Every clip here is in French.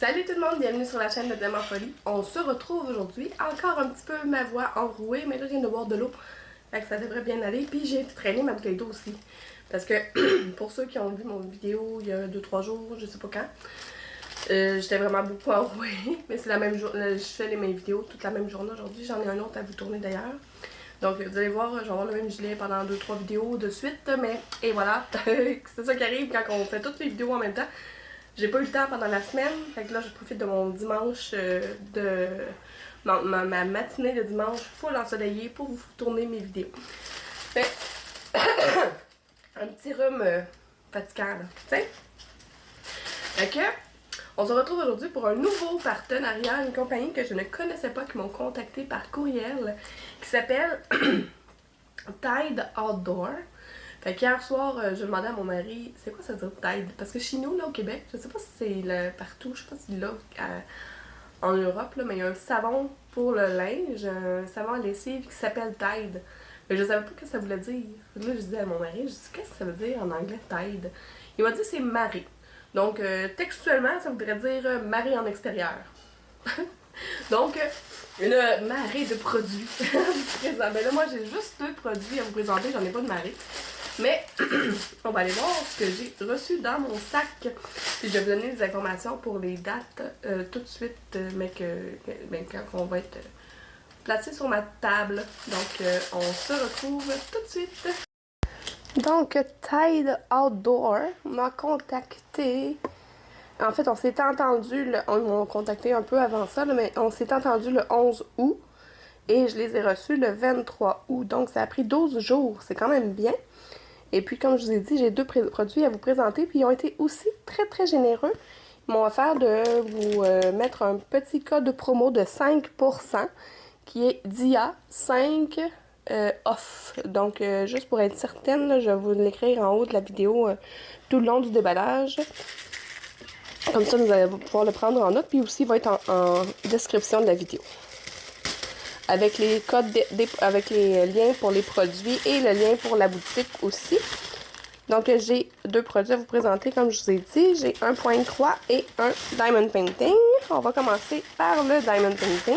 Salut tout le monde, bienvenue sur la chaîne de Diamant Folie. On se retrouve aujourd'hui, encore un petit peu ma voix enrouée, mais là je viens de boire de l'eau, fait que ça devrait bien aller. Puis j'ai traîné ma bouteille d'eau aussi, parce que pour ceux qui ont vu mon vidéo il y a 2-3 jours, je sais pas quand, j'étais vraiment beaucoup enrouée, mais c'est la même journée, je fais mes vidéos toute la même journée aujourd'hui, j'en ai un autre à vous tourner d'ailleurs. Donc vous allez voir, je vais avoir le même gilet pendant 2-3 vidéos de suite, mais et voilà, c'est ça qui arrive quand on fait toutes les vidéos en même temps. J'ai pas eu le temps pendant la semaine, fait que là je profite de mon dimanche, ma matinée de dimanche full ensoleillée pour vous tourner mes vidéos. Mais un petit rhume fatigant là, tu sais. Fait que on se retrouve aujourd'hui pour un nouveau partenariat, une compagnie que je ne connaissais pas qui m'ont contacté par courriel qui s'appelle Tide Outdoor. Fait qu'hier soir, je demandais à mon mari, c'est quoi ça veut dire Tide? Parce que chez nous, là, au Québec, je sais pas si c'est partout, je sais pas si là, en Europe, là, mais il y a un savon pour le linge, un savon à lessive qui s'appelle Tide. Mais je savais pas ce que ça voulait dire. Là, je disais à mon mari, je dis, qu'est-ce que ça veut dire en anglais, Tide? Il m'a dit, c'est marée. Donc, textuellement, ça voudrait dire marée en extérieur. Donc, une marée de produits. Ben là, moi, j'ai juste 2 produits à vous présenter, j'en ai pas de marée. Mais on va aller voir ce que j'ai reçu dans mon sac. Puis je vais vous donner des informations pour les dates tout de suite, mais quand on va être placé sur ma table. Donc on se retrouve tout de suite. Donc Tide Outdoor m'a contacté. En fait, on s'est entendu, ils m'ont contacté un peu avant ça, là, mais on s'est entendu le 11 août. Et je les ai reçus le 23 août. Donc ça a pris 12 jours. C'est quand même bien. Et puis, comme je vous ai dit, j'ai 2 produits à vous présenter. Puis, ils ont été aussi très, très généreux. Ils m'ont offert de vous mettre un petit code promo de 5% qui est DIA 5 off. Donc, juste pour être certaine, là, je vais vous l'écrire en haut de la vidéo tout le long du déballage. Comme ça, vous allez pouvoir le prendre en note. Puis aussi, il va être en description de la vidéo. Avec les codes, avec les liens pour les produits et le lien pour la boutique aussi. Donc, j'ai 2 produits à vous présenter, comme je vous ai dit. J'ai un point de croix et un diamond painting. On va commencer par le diamond painting.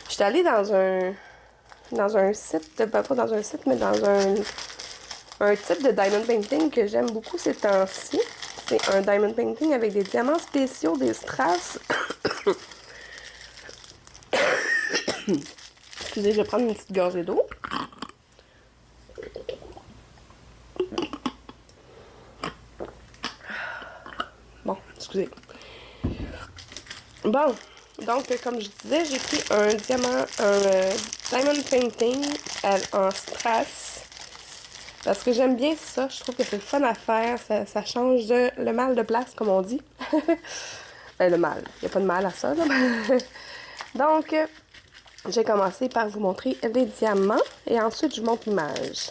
Je suis allée dans un site, pas dans un site, mais dans un type de diamond painting que j'aime beaucoup ces temps-ci. C'est un diamond painting avec des diamants spéciaux, des strass. Excusez, je vais prendre une petite gorgée d'eau. Bon, excusez. Bon, donc comme je disais, j'ai pris un diamond painting en strass. Parce que j'aime bien ça, je trouve que c'est le fun à faire, ça change le mal de place, comme on dit. Le mal, il n'y a pas de mal à ça, là. Donc, j'ai commencé par vous montrer les diamants et ensuite je vous montre l'image.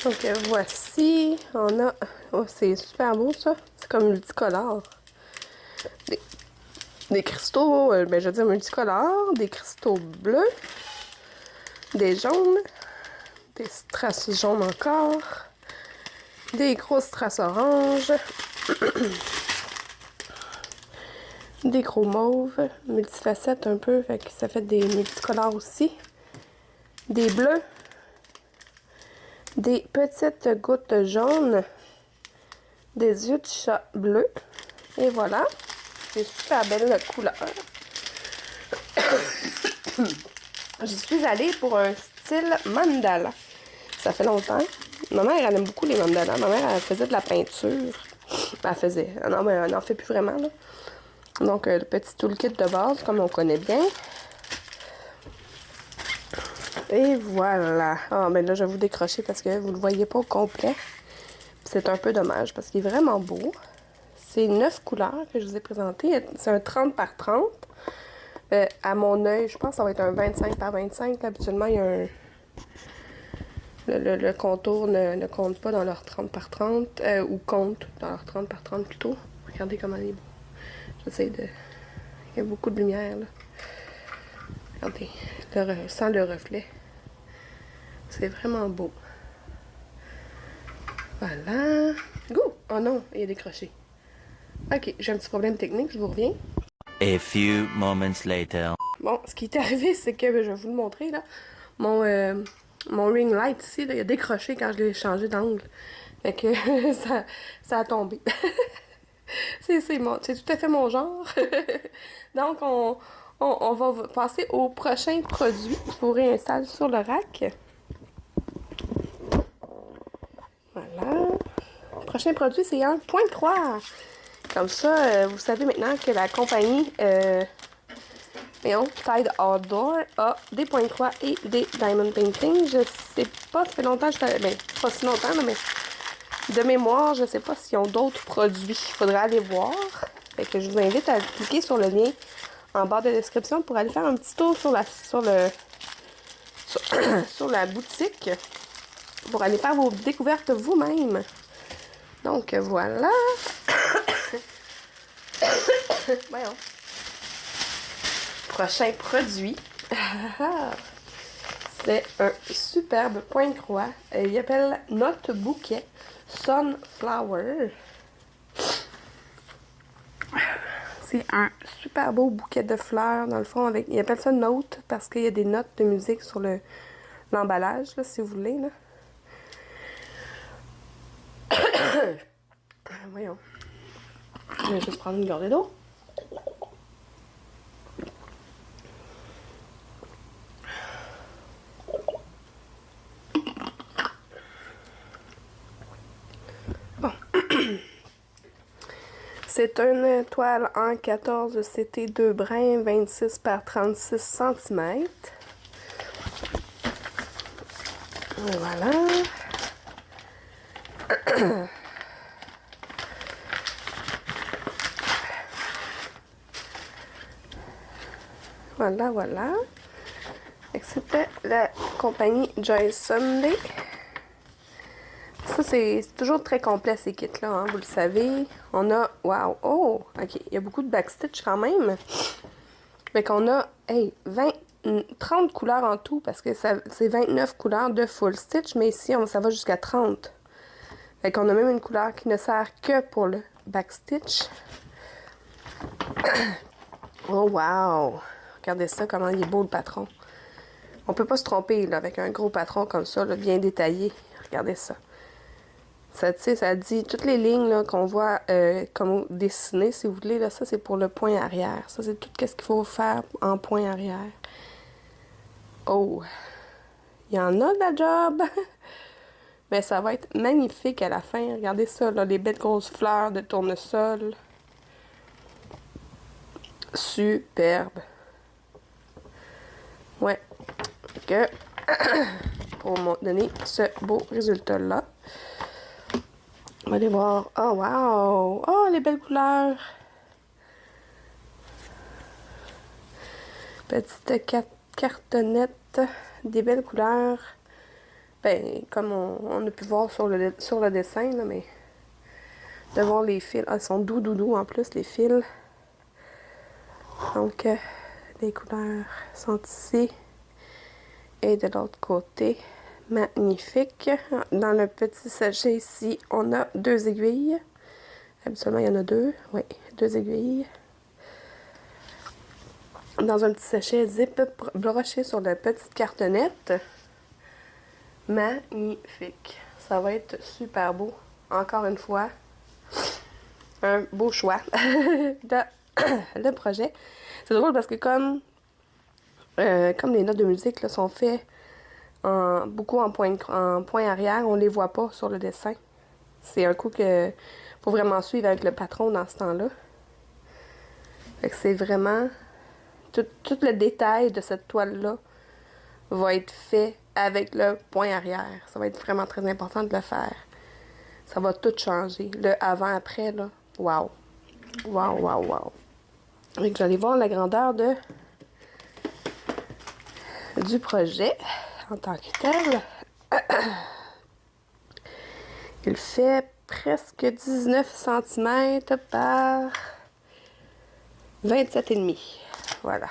Donc voici, on a, oh c'est super beau ça, c'est comme multicolore. Des cristaux, ben je veux dire multicolores, des cristaux bleus, des jaunes, des strass jaunes encore, des gros strass oranges, des gros mauves, multifacettes un peu, fait que ça fait des multicolores aussi, des bleus, des petites gouttes jaunes, des yeux de chat bleus, et voilà, c'est super belle couleur. Je suis allée pour un style mandala. Ça fait longtemps. Ma mère, elle aime beaucoup les mandalas. Ma mère, elle faisait de la peinture. Elle faisait. Non, mais elle n'en fait plus vraiment, là. Donc, le petit toolkit de base, comme on connaît bien. Et voilà. Ah, mais là, je vais vous décrocher parce que vous ne le voyez pas au complet. C'est un peu dommage parce qu'il est vraiment beau. C'est 9 couleurs que je vous ai présentées. C'est un 30 par 30. À mon œil, je pense que ça va être un 25 par 25. Habituellement, il y a un... Le contour ne compte pas dans leur 30 par 30. Ou compte dans leur 30 par 30 plutôt. Regardez comment il est beau. J'essaie de... Il y a beaucoup de lumière, là. Regardez, sans le reflet. C'est vraiment beau. Voilà. Go! Oh non, il y a des crochets. Ok, j'ai un petit problème technique, je vous reviens. A few moments later. Bon, ce qui est arrivé, c'est que, je vais vous le montrer, là. Mon ring light ici, là, il a décroché quand je l'ai changé d'angle. Fait que ça a tombé. C'est tout à fait mon genre. Donc, on va passer au prochain produit. Je vous réinstalle sur le rack. Voilà. Le prochain produit, c'est un point de croix. Comme ça, vous savez maintenant que la compagnie Tide Outdoor a des points de croix et des diamond painting. Je sais pas, ça fait longtemps que je ben, pas si longtemps, là, mais de mémoire, je sais pas s'ils ont d'autres produits. Il faudrait aller voir. Fait que je vous invite à cliquer sur le lien en bas de la description pour aller faire un petit tour sur la boutique pour aller faire vos découvertes vous-même. Donc voilà. Voyons. Prochain produit. C'est un superbe point de croix. Il appelle Notre Bouquet Sunflower. C'est un super beau bouquet de fleurs, dans le fond. Il appelle ça Note parce qu'il y a des notes de musique sur l'emballage, là, si vous voulez. Là. Voyons. Je vais juste prendre une gorgée d'eau. Bon. C'est une toile en 14 CT 2 brins, 26 par 36 cm. Voilà. Voilà. C'était la compagnie Joy Sunday. Ça, c'est toujours très complet, ces kits-là, hein, vous le savez. On a... Wow! Oh! OK, il y a beaucoup de backstitch quand même. Fait qu'on a, 30 couleurs en tout, parce que c'est 29 couleurs de full stitch, mais ici, ça va jusqu'à 30. Fait qu'on a même une couleur qui ne sert que pour le backstitch. Oh, wow! Regardez ça, comment il est beau, le patron. On peut pas se tromper, là, avec un gros patron comme ça, là, bien détaillé. Regardez ça. Ça dit toutes les lignes qu'on voit comme dessinées, si vous voulez. Là, ça, c'est pour le point arrière. Ça, c'est tout ce qu'il faut faire en point arrière. Oh! Il y en a de la job! Mais ça va être magnifique à la fin. Regardez ça, là, les belles grosses fleurs de tournesol. Superbe! Ouais. Que pour me donner ce beau résultat-là. On va aller voir. Oh, wow! Oh, les belles couleurs! Petite cartonnette, des belles couleurs. Ben, comme on a pu voir sur le dessin, là, mais de voir les fils. Ah, ils sont doux en plus, les fils. Donc, les couleurs sont ici. Et de l'autre côté, magnifique. Dans le petit sachet ici, on a 2 aiguilles. Habituellement, il y en a 2. Oui, 2 aiguilles. Dans un petit sachet zip broché sur la petite cartonnette. Magnifique. Ça va être super beau. Encore une fois, un beau choix de le projet. C'est drôle parce que comme les notes de musique là, sont faites beaucoup en point arrière, on les voit pas sur le dessin. C'est un coup que faut vraiment suivre avec le patron dans ce temps-là. Fait que c'est vraiment tout le détail de cette toile-là va être fait avec le point arrière. Ça va être vraiment très important de le faire. Ça va tout changer. Le avant-après, là, wow. Wow. Donc, j'allais voir la grandeur du projet en tant que tel. Il fait presque 19 cm par 27,5. Voilà.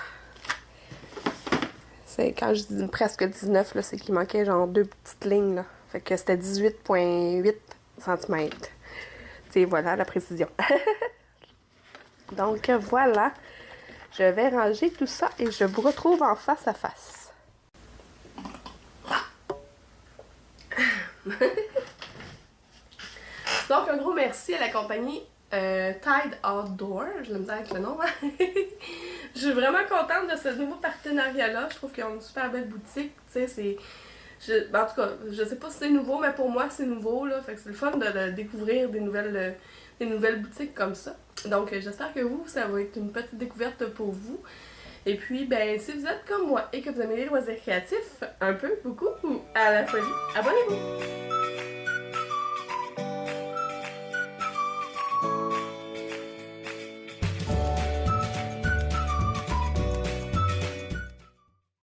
C'est quand je dis presque 19, là, c'est qu'il manquait genre 2 petites lignes, là. Fait que c'était 18,8 cm. Tu sais, voilà la précision. Donc voilà. Je vais ranger tout ça et je vous retrouve en face à face. Donc un gros merci à la compagnie Tide Outdoor. Je l'aime bien avec le nom. Hein? Je suis vraiment contente de ce nouveau partenariat-là. Je trouve qu'ils ont une super belle boutique. Tu sais, c'est... en tout cas, je sais pas si c'est nouveau, mais pour moi, c'est nouveau. Là. Fait que c'est le fun de découvrir des nouvelles boutiques comme ça. Donc, j'espère que vous, ça va être une petite découverte pour vous. Et puis, ben, si vous êtes comme moi et que vous aimez les loisirs créatifs, un peu, beaucoup ou à la folie, abonnez-vous!